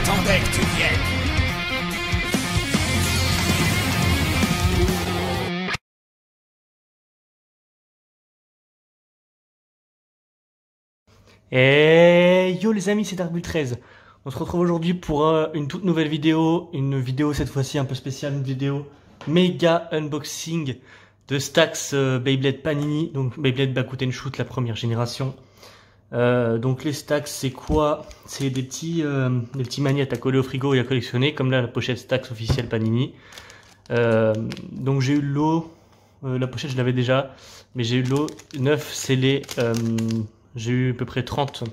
J'attendais que tu viennes. Et yo les amis, c'est Darkbull13. On se retrouve aujourd'hui pour une toute nouvelle vidéo. Une vidéo cette fois-ci un peu spéciale, une vidéo méga unboxing de Stax Beyblade Panini. Donc Beyblade Bakuten Shoot, la première génération. Donc les Stax c'est quoi? C'est des petits magnettes à coller au frigo et à collectionner. Comme là la pochette Stax officielle Panini. Donc j'ai eu le lot. La pochette je l'avais déjà. Mais j'ai eu le lot 9 scellés. J'ai eu à peu près 30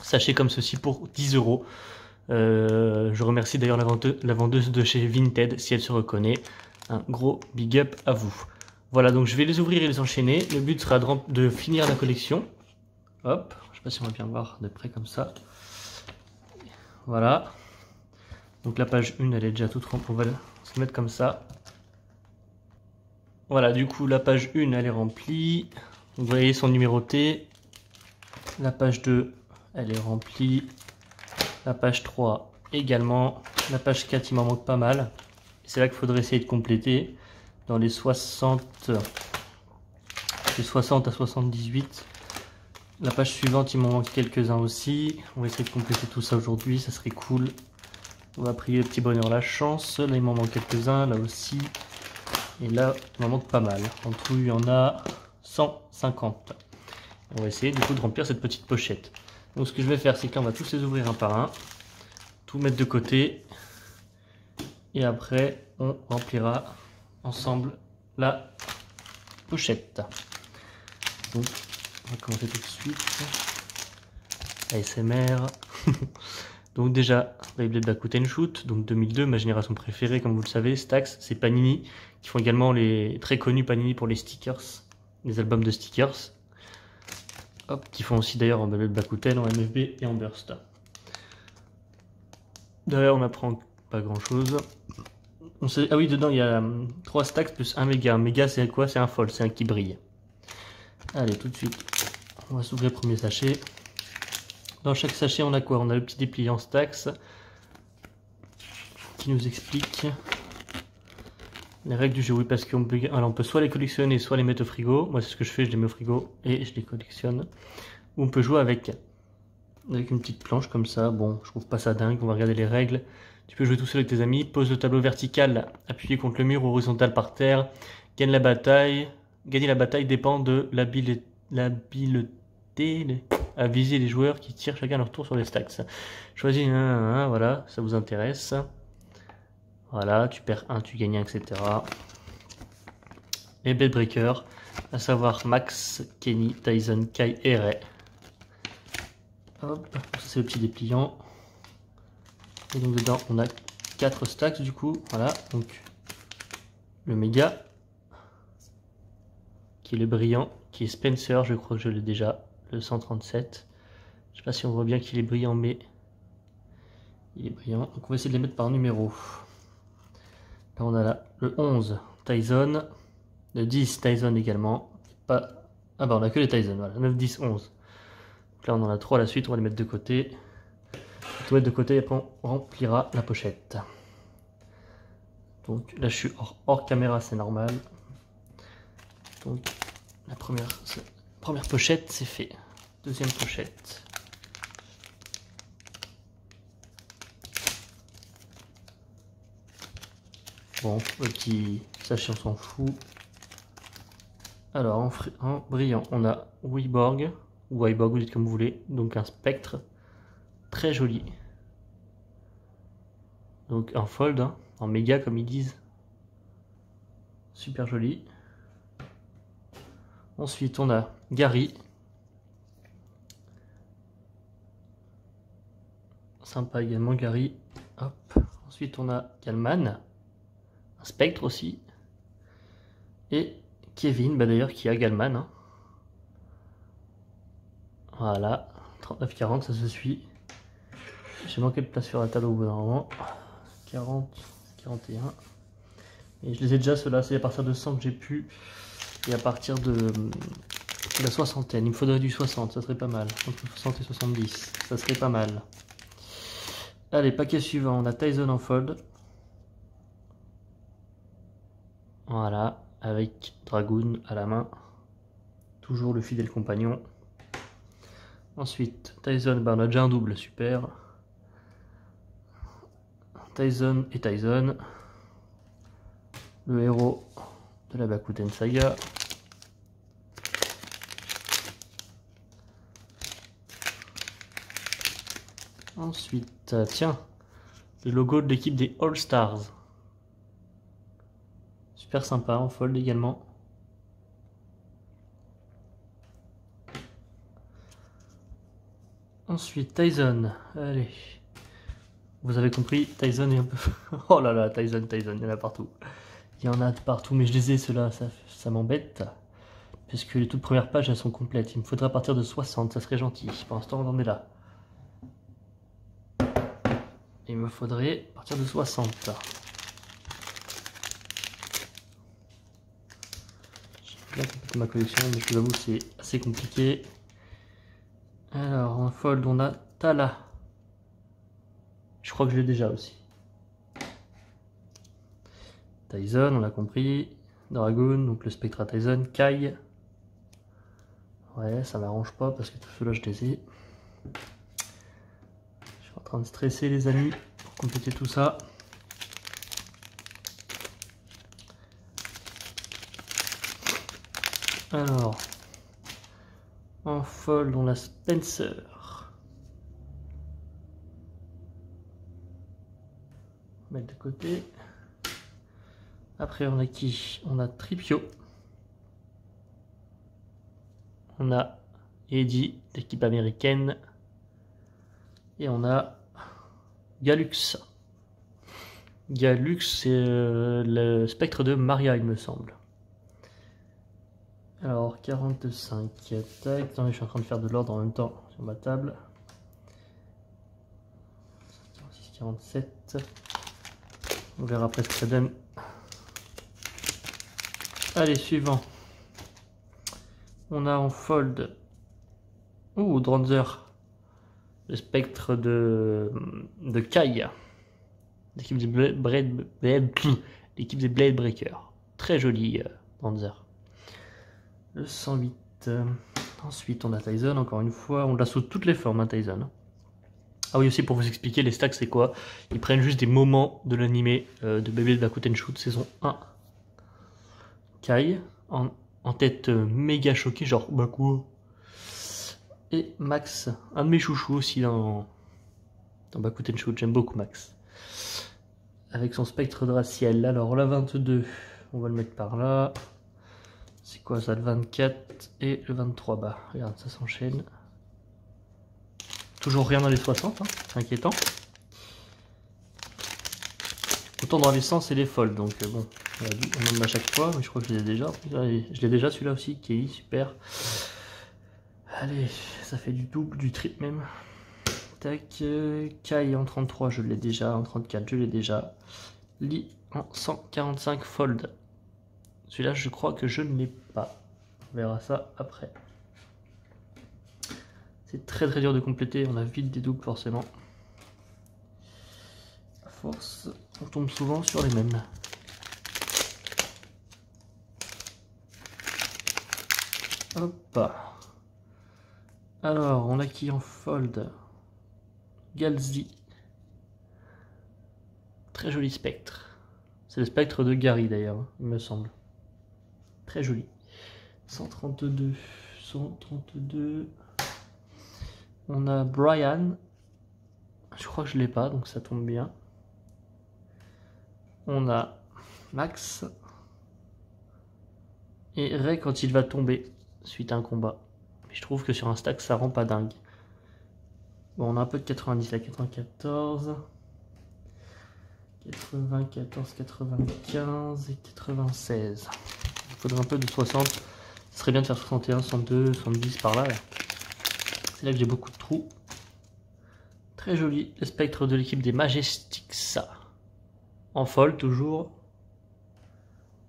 sachets comme ceci pour 10 €. Je remercie d'ailleurs la vendeuse de chez Vinted si elle se reconnaît. Un gros big up à vous. Voilà, donc je vais les ouvrir et les enchaîner. Le but sera de finir la collection. Hop, je sais pas si on va bien voir de près comme ça. Voilà. Donc la page 1 elle est déjà toute remplie. On va se mettre comme ça. Voilà, du coup la page 1 elle est remplie. Vous voyez, sont numérotés. La page 2, elle est remplie. La page 3 également. La page 4, il m'en manque pas mal. C'est là qu'il faudrait essayer de compléter. Dans les 60 à 78. La page suivante, il m'en manque quelques-uns aussi. On va essayer de compléter tout ça aujourd'hui, ça serait cool. On va prier le petit bonheur la chance. Là, il m'en manque quelques-uns, là aussi. Et là, il m'en manque pas mal. En tout, il y en a 150. On va essayer du coup de remplir cette petite pochette. Donc ce que je vais faire, c'est que là on va tous les ouvrir un par un, tout mettre de côté, et après on remplira ensemble la pochette. Donc on va commencer tout de suite. ASMR. Donc déjà Beyblade Bakuten Shoot, donc 2002, ma génération préférée comme vous le savez. Stax, c'est Panini, qui font également les très connus Panini pour les stickers, les albums de stickers. Hop, qui font aussi d'ailleurs en Beyblade Bakuten, en MFB et en Burst. Derrière on apprend pas grand chose. Ah oui, dedans il y a 3 stacks plus un méga. Un méga c'est quoi? C'est un fold, c'est un qui brille. Allez, tout de suite, on va s'ouvrir le premier sachet. Dans chaque sachet on a quoi? On a le petit dépliant Stax qui nous explique les règles du jeu. Oui, parce qu'on peut, alors on peut soit les collectionner, soit les mettre au frigo. Moi c'est ce que je fais, je les mets au frigo et je les collectionne. Ou on peut jouer avec une petite planche comme ça. Bon, je trouve pas ça dingue, on va regarder les règles. Tu peux jouer tout seul avec tes amis. Pose le tableau vertical, appuyé contre le mur, horizontal par terre. Gagne la bataille. Gagner la bataille dépend de l'habileté à viser les joueurs qui tirent chacun leur tour sur les stacks. Choisis un, voilà, ça vous intéresse. Voilà, tu perds 1, tu gagnes 1, etc. Les Blade Breakers, à savoir Max, Kenny, Tyson, Kai et Ray. Hop, c'est le petit dépliant. Et donc dedans, on a 4 stacks du coup. Voilà, donc le méga, qui est le brillant, qui est Spencer, je crois que je l'ai déjà, le 137. Je sais pas si on voit bien qu'il est brillant, mais il est brillant. Donc on va essayer de les mettre par numéro. Là on a là le 11 Tyson, le 10 Tyson également. Pas... Ah bah on a que les Tyson, voilà, 9, 10, 11. Donc là on en a 3 à la suite, on va les mettre de côté. Tout mettre de côté et après on remplira la pochette. Donc là je suis hors caméra, c'est normal. Donc la première pochette c'est fait. Deuxième pochette. Bon, le petit sachet on s'en fout. Alors en brillant on a Wyborg, ou Wyborg, vous dites comme vous voulez, donc un spectre très joli. Donc un fold, hein, en méga comme ils disent. Super joli. Ensuite on a Gary. Sympa également Gary. Hop. Ensuite on a Galman. Un spectre aussi. Et Kevin, bah d'ailleurs qui a Galman. Hein. Voilà. 39-40, ça se suit. J'ai manqué de place sur la table au bout d'un moment. 40, 41. Et je les ai déjà, ceux-là, c'est à partir de 100 que j'ai pu. Et à partir de la soixantaine. Il me faudrait du 60, ça serait pas mal. Entre 60 et 70, ça serait pas mal. Allez, paquet suivant, on a Tyson en fold. Voilà, avec Dragoon à la main. Toujours le fidèle compagnon. Ensuite, Tyson, on a déjà un double, super. Tyson et Tyson. Le héros de la Bakuten Saga. Ensuite, tiens, le logo de l'équipe des All Stars. Super sympa, en fold également. Ensuite, Tyson. Allez. Vous avez compris, Tyson est un peu... Oh là là, Tyson, il y en a partout. Il y en a de partout, mais je les ai, ceux-là, ça m'embête. Puisque les toutes premières pages, elles sont complètes. Il me faudra partir de 60, ça serait gentil. Pour l'instant, on en est là. Il me faudrait partir de 60. J'ai bien complété ma collection, mais je vous avoue, c'est assez compliqué. Alors, en fold, on a Tala. Je crois que je l'ai déjà aussi. Tyson, on l'a compris. Dragoon, donc le Spectra Tyson. Kai. Ouais, ça m'arrange pas parce que tout cela je les ai. Je suis en train de stresser les amis pour compléter tout ça. Alors, en fold, on a Spencer. On va mettre de côté. Après, on a qui? On a Tripio. On a Eddie, l'équipe américaine. Et on a Galux. Galux, c'est le spectre de Maria, il me semble. Alors, 45. Tac. Attendez, je suis en train de faire de l'ordre en même temps sur ma table. 46, 47. On verra après ce que ça donne. Allez, suivant. On a en fold. Ouh, Dranzer. Le spectre de Kai. L'équipe des Blade Breakers. Très joli, Dranzer. Le 108. Ensuite, on a Tyson, encore une fois. On l'a sous toutes les formes, hein, Tyson. Ah oui, aussi pour vous expliquer, les stacks, c'est quoi? Ils prennent juste des moments de l'animé de Beyblade Bakuten Shoot saison 1. Kai, en tête méga choqué, genre, bah quoi? Et Max, un de mes chouchous aussi dans Bakuten Shoot, j'aime beaucoup Max. Avec son spectre de Raciel. Alors, la 22, on va le mettre par là. C'est quoi ça, le 24 et le 23? Bah, regarde, ça s'enchaîne. Toujours rien dans les 60, hein, c'est inquiétant. Autant dans les 100 c'est les folds, donc bon, on en met à chaque fois, mais je crois que je les ai déjà. Je l'ai déjà celui-là aussi, qui est super. Allez, ça fait du double, du triple même. Tac, Kai en 33, je l'ai déjà, en 34, je l'ai déjà. Lee en 145 fold. Celui-là, je crois que je ne l'ai pas. On verra ça après. C'est très très dur de compléter, on a vite des doubles forcément. À force, on tombe souvent sur les mêmes. Hop. Alors, on a qui en fold? Galzi. Très joli spectre. C'est le spectre de Gary d'ailleurs, il me semble. Très joli. 132. 132. On a Brian. Je crois que je l'ai pas, donc ça tombe bien. On a Max. Et Ray quand il va tomber suite à un combat. Mais je trouve que sur un stack, ça rend pas dingue. Bon, on a un peu de 90 là, 94. 94, 95 et 96. Il faudrait un peu de 60. Ce serait bien de faire 61, 62, 70 par là. C'est là que j'ai beaucoup de trous. Très joli, le spectre de l'équipe des Majestics. En fold toujours.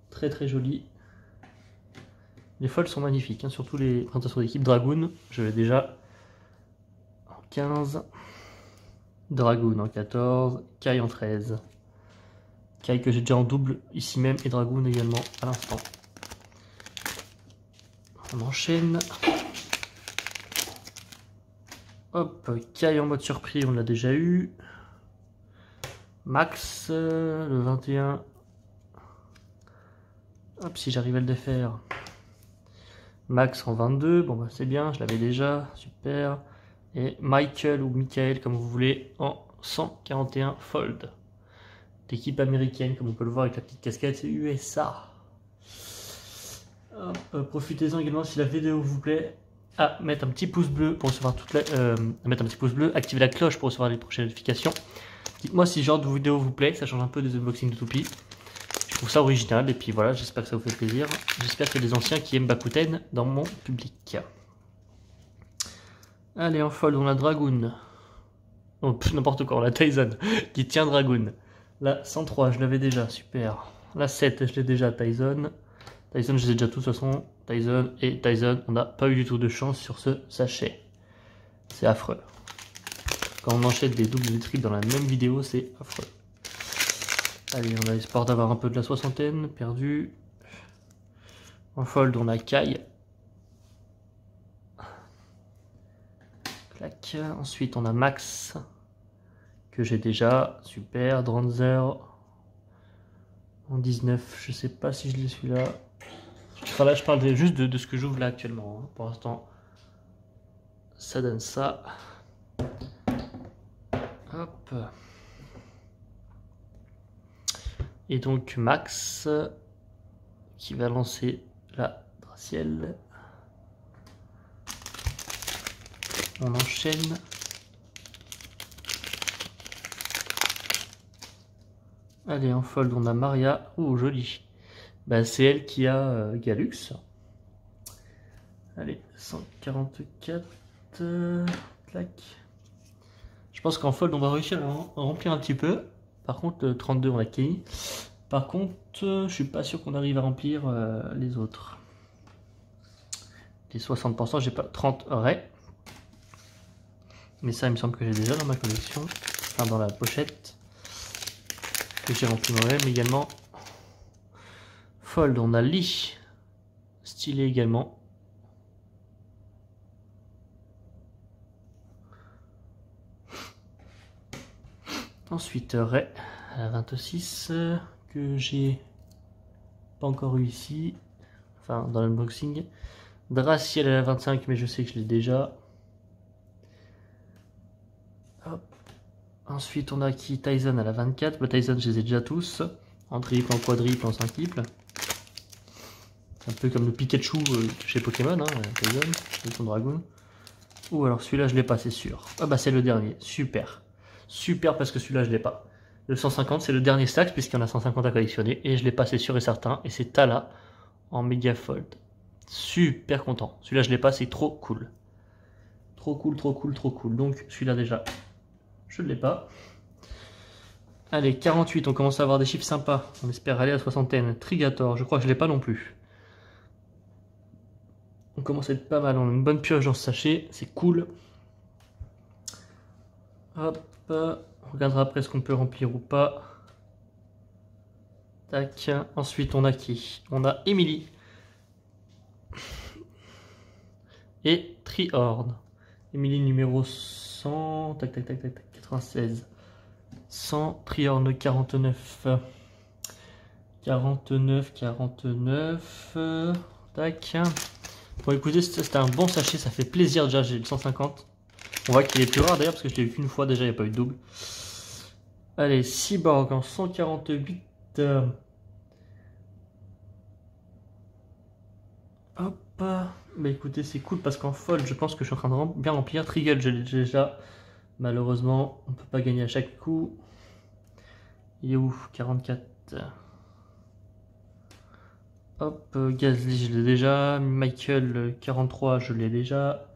Très très joli. Les folds sont magnifiques, hein, surtout les présentations d'équipe Dragoon. Je l'ai déjà en 15. Dragoon en 14, Kai en 13. Kai que j'ai déjà en double ici même et Dragoon également à l'instant. On enchaîne. Hop, Kai en mode surprise, on l'a déjà eu. Max, le 21. Hop, si j'arrive à le défaire. Max en 22, bon bah c'est bien, je l'avais déjà, super. Et Michael ou Michael, comme vous voulez, en 141 fold. D'équipe américaine, comme on peut le voir avec la petite casquette, c'est USA. Profitez-en également si la vidéo vous plaît à mettre un petit pouce bleu pour recevoir activer la cloche pour recevoir les prochaines notifications. Dites-moi si ce genre de vidéo vous plaît, ça change un peu des unboxings de Toupie. Je trouve ça original et puis voilà, j'espère que ça vous fait plaisir. J'espère qu'il y a des anciens qui aiment Bakuten dans mon public. Allez, en fold, on a Dragoon. Oh, n'importe quoi, on a Tyson qui tient Dragoon. La 103, je l'avais déjà, super. La 7, je l'ai déjà, Tyson. Tyson, je les ai déjà tous de toute façon. Tyson et Tyson, on n'a pas eu du tout de chance sur ce sachet. C'est affreux. Quand on enchaîne des doubles et des triples dans la même vidéo, c'est affreux. Allez, on a l'espoir d'avoir un peu de la soixantaine, perdu. En fold, on a Kai. Clac. Ensuite, on a Max, que j'ai déjà. Super. Dranzer. En 19, je sais pas si je l'ai celui-là. Enfin là, je parle juste de ce que j'ouvre là actuellement. Pour l'instant, ça donne ça. Hop. Et donc Max qui va lancer la Draciel. On enchaîne. Allez, en fold, on a Maria. Oh, joli. Ben, c'est elle qui a Galux. Allez, 144. Clac. Je pense qu'en fold, on va réussir à remplir un petit peu. Par contre, le 32, on a Kenny. Par contre, je suis pas sûr qu'on arrive à remplir les autres. Les 60%, j'ai pas 30 Ray. Mais ça, il me semble que j'ai déjà dans ma collection. Enfin, dans la pochette. Que j'ai rempli moi-même également. Fold, on a Lee. Stylé également. Ensuite, Ray à 26 que j'ai pas encore eu ici. Enfin, dans l'unboxing. Draciel à la 25, mais je sais que je l'ai déjà. Hop. Ensuite, on a qui? Tyson à la 24. Bah, Tyson, je les ai déjà tous. En triple, en quadriple, en cinquiple. Un peu comme le Pikachu chez Pokémon, hein, Tyson, et son Dragoon. Ou alors celui-là, je l'ai pas, c'est sûr. Ah bah, c'est le dernier. Super. Super parce que celui-là, je l'ai pas. Le 150, c'est le dernier stack, puisqu'il y en a 150 à collectionner. Et je l'ai pas, c'est sûr et certain. Et c'est Tala en Mega Fold. Super content. Celui-là, je l'ai pas, c'est trop cool. Trop cool, trop cool, trop cool. Donc, celui-là, déjà, je ne l'ai pas. Allez, 48, on commence à avoir des chiffres sympas. On espère aller à la soixantaine. Trigator, je crois que je ne l'ai pas non plus. On commence à être pas mal. On a une bonne pioche dans ce sachet. C'est cool. Hop. On regardera après ce qu'on peut remplir ou pas. Tac. Ensuite, on a qui? On a Emily. Et Trihorn. Emily numéro 100. Tac, tac, tac, tac, tac. 96. 100. Trihorn 49. 49, 49. Tac. Bon, écoutez, c'était un bon sachet. Ça fait plaisir déjà. J'ai le 150. On voit qu'il est plus rare d'ailleurs parce que je l'ai eu qu'une fois déjà. Il n'y a pas eu de double. Allez, Cyborg en 148. Hop. Bah écoutez, c'est cool parce qu'en fold, je pense que je suis en train de bien remplir. Trigger, je l'ai déjà. Malheureusement, on peut pas gagner à chaque coup. Il est où? 44. Hop, Gasly, je l'ai déjà. Michael, 43, je l'ai déjà.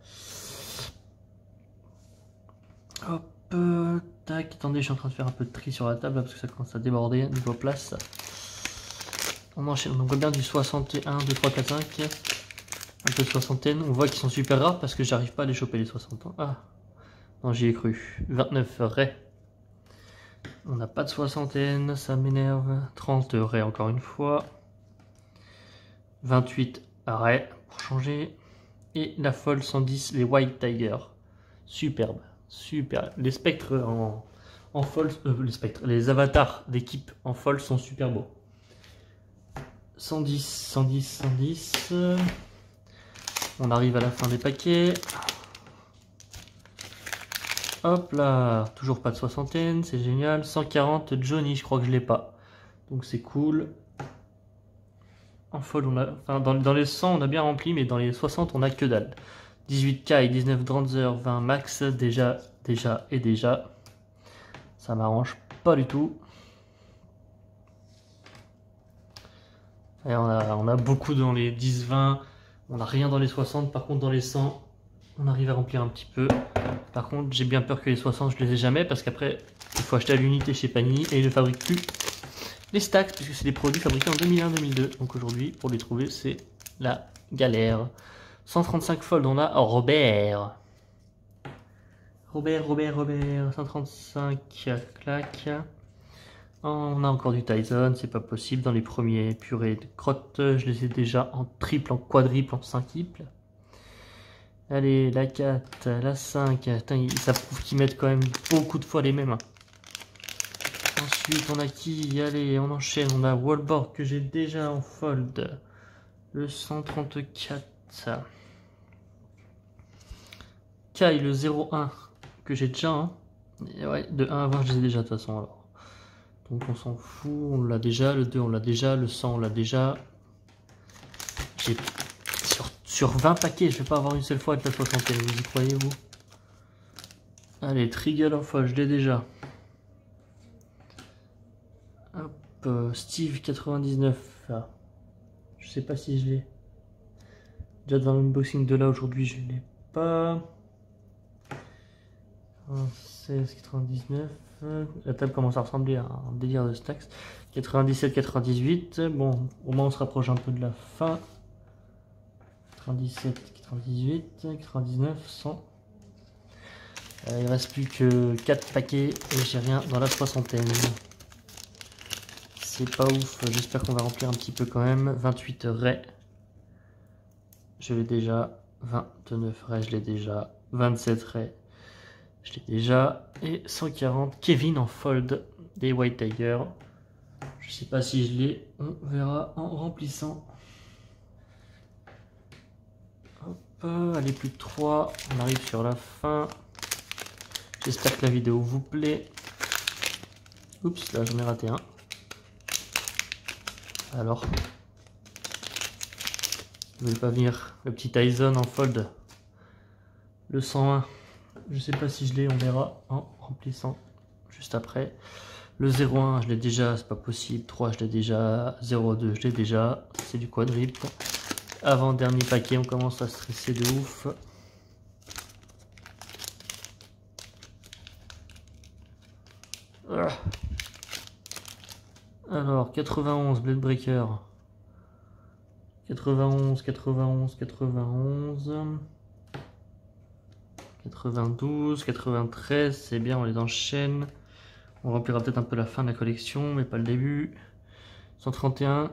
Hop, tac. Attendez, je suis en train de faire un peu de tri sur la table là, parce que ça commence à déborder niveau place. On enchaîne, on voit bien du 61, 2, 3, 4, 5. Un peu de soixantaine. On voit qu'ils sont super rares parce que j'arrive pas à les choper les 60 ans. Ah, non, j'y ai cru. 29 Ray. On n'a pas de soixantaine, ça m'énerve. 30 arrêt encore une fois. 28 arrêt pour changer. Et la folle 110, les White Tiger. Superbe, super. Les spectres en folle, les avatars d'équipe en folle sont super beaux. 110, 110, 110. On arrive à la fin des paquets. Hop là, toujours pas de soixantaine, c'est génial. 140 Johnny, je crois que je l'ai pas. Donc c'est cool. En folle, on a, enfin, dans les 100, on a bien rempli, mais dans les 60, on a que dalle. 18 Kai, 19 Dranzer, 20 Max, déjà. Ça m'arrange pas du tout. Et on a beaucoup dans les 10-20, on n'a rien dans les 60, par contre dans les 100, on arrive à remplir un petit peu. Par contre, j'ai bien peur que les 60, je les ai jamais, parce qu'après, il faut acheter à l'unité chez Panini, et ils ne fabriquent plus les stacks, puisque c'est des produits fabriqués en 2001-2002. Donc aujourd'hui, pour les trouver, c'est la galère. 135 fold, on a Robert. Robert, 135, clac. On a encore du Tyson, c'est pas possible. Dans les premiers purées de crottes, je les ai déjà en triple, en quadruple, en cinquiple. Allez, la 4, la 5, ça prouve qu'ils mettent quand même beaucoup de fois les mêmes. Ensuite, on a qui? Allez, on enchaîne. On a Wallboard que j'ai déjà en fold. Le 134. Kai, le 01 que j'ai déjà. Hein. Et ouais, de 1 à 20, je les ai déjà de toute façon. Alors. Donc on s'en fout, on l'a déjà. Le 2, on l'a déjà. Le 100, on l'a déjà. Sur 20 paquets, je vais pas avoir une seule fois avec la soixantaine. Vous y croyez, vous? Allez, Trigger en fold, je l'ai déjà. Hop, Steve 99. Là. Je sais pas si je l'ai. Déjà dans l'unboxing de là aujourd'hui, je l'ai pas. 16, 99. La table commence à ressembler à un délire de stacks. 97, 98. Bon, au moins on se rapproche un peu de la fin. 97, 98, 99, 100. Il reste plus que 4 paquets et j'ai rien dans la soixantaine. C'est pas ouf, j'espère qu'on va remplir un petit peu quand même. 28 Ray, je l'ai déjà. 29 Ray, je l'ai déjà. 27 Ray, je l'ai déjà. Et 140 Kevin en fold des White Tiger. Je sais pas si je l'ai, on verra en remplissant. Hop, allez, plus de 3, on arrive sur la fin. J'espère que la vidéo vous plaît. Oups, là j'en ai raté un. Alors, ne voulez pas venir le petit Tyson en fold. Le 101, je sais pas si je l'ai, on verra en remplissant juste après. Le 01, je l'ai déjà, c'est pas possible. 3, je l'ai déjà. 02, je l'ai déjà. C'est du quadruple. Avant dernier paquet, on commence à stresser de ouf. Alors, 91, Blade Breaker. 91, 92, 93, c'est bien, on les enchaîne. On remplira peut-être un peu la fin de la collection, mais pas le début. 131,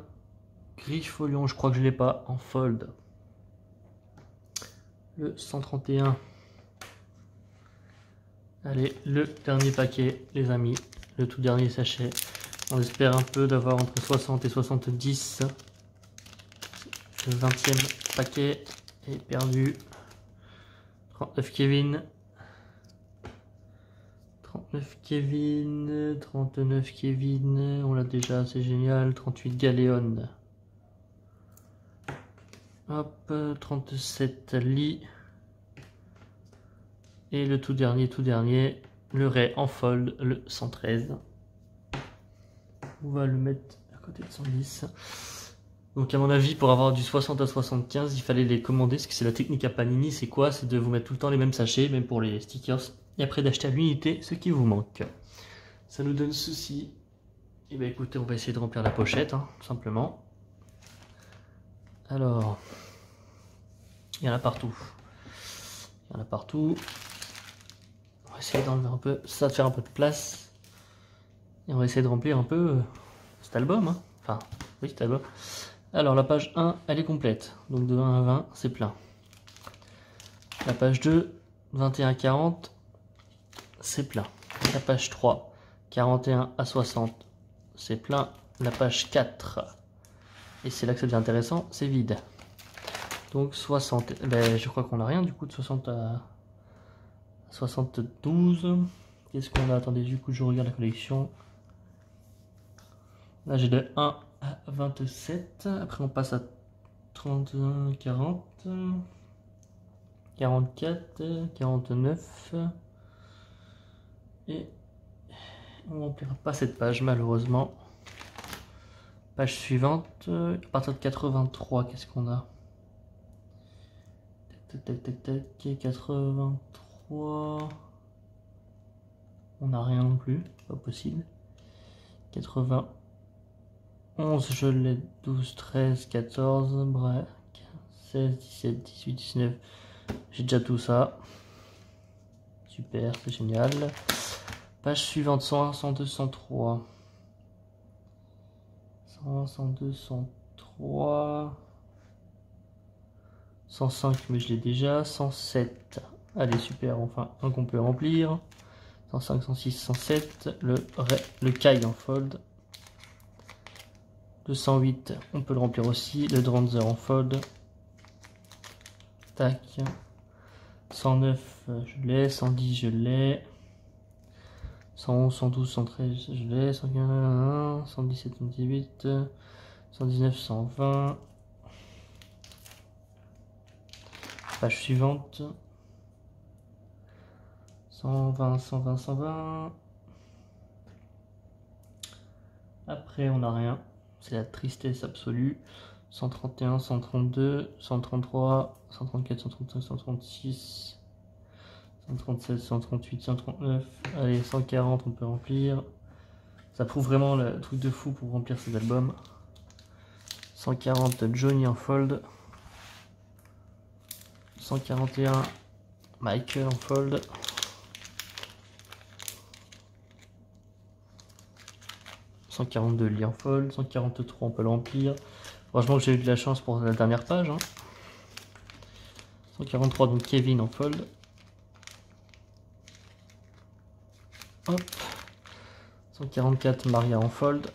Griffolion, je crois que je l'ai pas en fold. Le 131. Allez, le dernier paquet, les amis. Le tout dernier sachet. On espère un peu d'avoir entre 60 et 70. Le 20e paquet est perdu. 39 Kevin. 39 Kevin. 39 Kevin. On l'a déjà, c'est génial. 38 Galéon. Hop, 37 Lee. Et le tout dernier, le Ray en fold, le 113. On va le mettre à côté de 110. Donc à mon avis, pour avoir du 60 à 75, il fallait les commander, parce que c'est la technique à Panini. C'est quoi? C'est de vous mettre tout le temps les mêmes sachets, même pour les stickers, et après d'acheter à l'unité ce qui vous manque. Ça nous donne ceci. Et bien écoutez, on va essayer de remplir la pochette, hein, tout simplement. Alors, il y en a partout. Il y en a partout. On va essayer d'enlever un peu, ça de faire un peu de place. Et on va essayer de remplir un peu cet album. Hein. Enfin, oui, cet album. Alors, la page 1, elle est complète. Donc, de 1 à 20, c'est plein. La page 2, 21 à 40, c'est plein. La page 3, 41 à 60, c'est plein. La page 4, et c'est là que ça devient intéressant, c'est vide. Donc 60, ben, je crois qu'on n'a rien du coup de 60 à 72. Qu'est-ce qu'on a? Attendez, du coup je regarde la collection. Là j'ai de 1 à 27. Après on passe à 31, 40, 44, 49. Et on n'emplira pas cette page malheureusement. Page suivante, à partir de 83, qu'est-ce qu'on a? Tac, 83. On n'a rien non plus, pas possible. 91, je l'ai. 12, 13, 14, bref. 16, 17, 18, 19. J'ai déjà tout ça. Super, c'est génial. Page suivante, 101, 102, 103. 101, 102, 103. 105, mais je l'ai déjà. 107. Allez, super, enfin, un qu'on peut remplir. 105, 106, 107. Le Kai en fold. 208, on peut le remplir aussi. Le Dranzer en fold. Tac. 109, je l'ai. 110, je l'ai. 111, 112, 113, je l'ai. 115, 117, 118. 119, 120. Page suivante. 120, 120, 120. Après, on n'a rien. C'est la tristesse absolue. 131, 132, 133, 134, 135, 136, 137, 138, 139. Allez, 140, on peut remplir. Ça prouve vraiment le truc de fou pour remplir ces albums. 140, Johnny en fold. 141, Michael en fold. 142, Lee en fold. 143, on peut le remplir. Franchement, j'ai eu de la chance pour la dernière page. Hein. 143, donc Kevin en fold. Hop. 144, Maria en fold.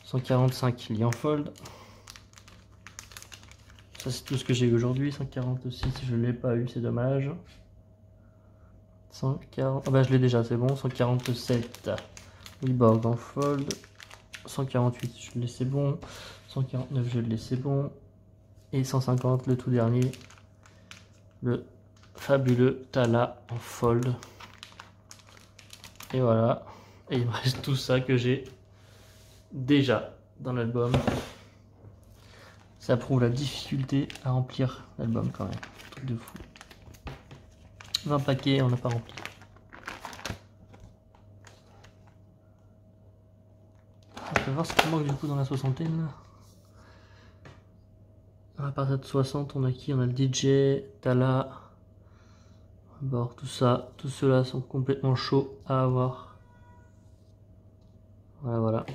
145, Lee en fold. Ça, c'est tout ce que j'ai eu aujourd'hui. 146, je ne l'ai pas eu, c'est dommage. 140, ah bah je l'ai déjà, c'est bon. 147, Weborg en fold. 148, je l'ai, c'est bon. 149, je l'ai, c'est bon. Et 150, le tout dernier, le fabuleux Tala en fold. Et voilà. Et il me reste tout ça que j'ai déjà dans l'album. Ça prouve la difficulté à remplir l'album quand même. Truc de fou. 20 paquets, on n'a pas rempli. On va voir ce qui manque du coup dans la soixantaine. À partir de 60, on a qui? On a le DJ, Tala, Bord, tout ça. Tous ceux-là sont complètement chauds à avoir. Voilà, voilà.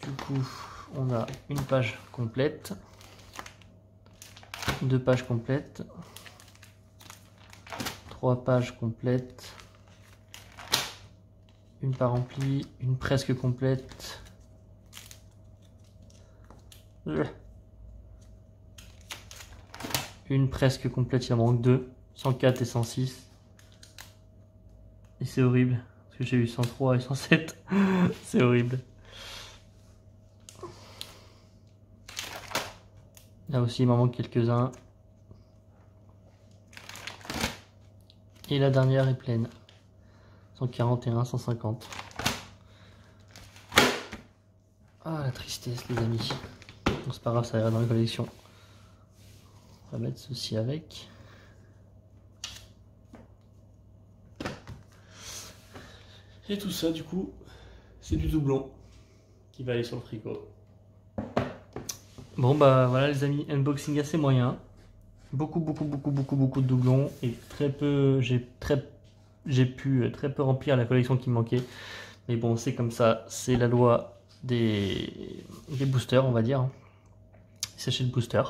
Du coup, on a une page complète. 2 pages complètes. 3 pages complètes. Une pas remplie, une presque complète. Une presque complète, il en manque 2. 104 et 106. Et c'est horrible. Parce que j'ai eu 103 et 107. C'est horrible. Là aussi, il m'en manque quelques-uns. Et la dernière est pleine. 141, 150. Ah, la tristesse, les amis. Bon, c'est pas grave, ça ira dans la collection. On va mettre ceci avec. Et tout ça, du coup, c'est du doublon qui va aller sur le frigo. Bon, bah voilà, les amis, unboxing assez moyen. Beaucoup de doublons et très peu. J'ai très j'ai pu très peu remplir la collection qui me manquait. Mais bon, c'est comme ça, c'est la loi des boosters, on va dire. Sachet de booster.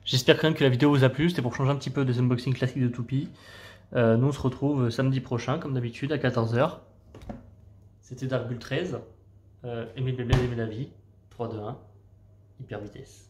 J'espère quand même que la vidéo vous a plu, c'était pour changer un petit peu des unboxings classiques de Toupee. Nous on se retrouve samedi prochain, comme d'habitude, à 14 h. C'était Dark Bull 13. Aimez le bébé, aimez la vie. 3, 2, 1. Hyper vitesse.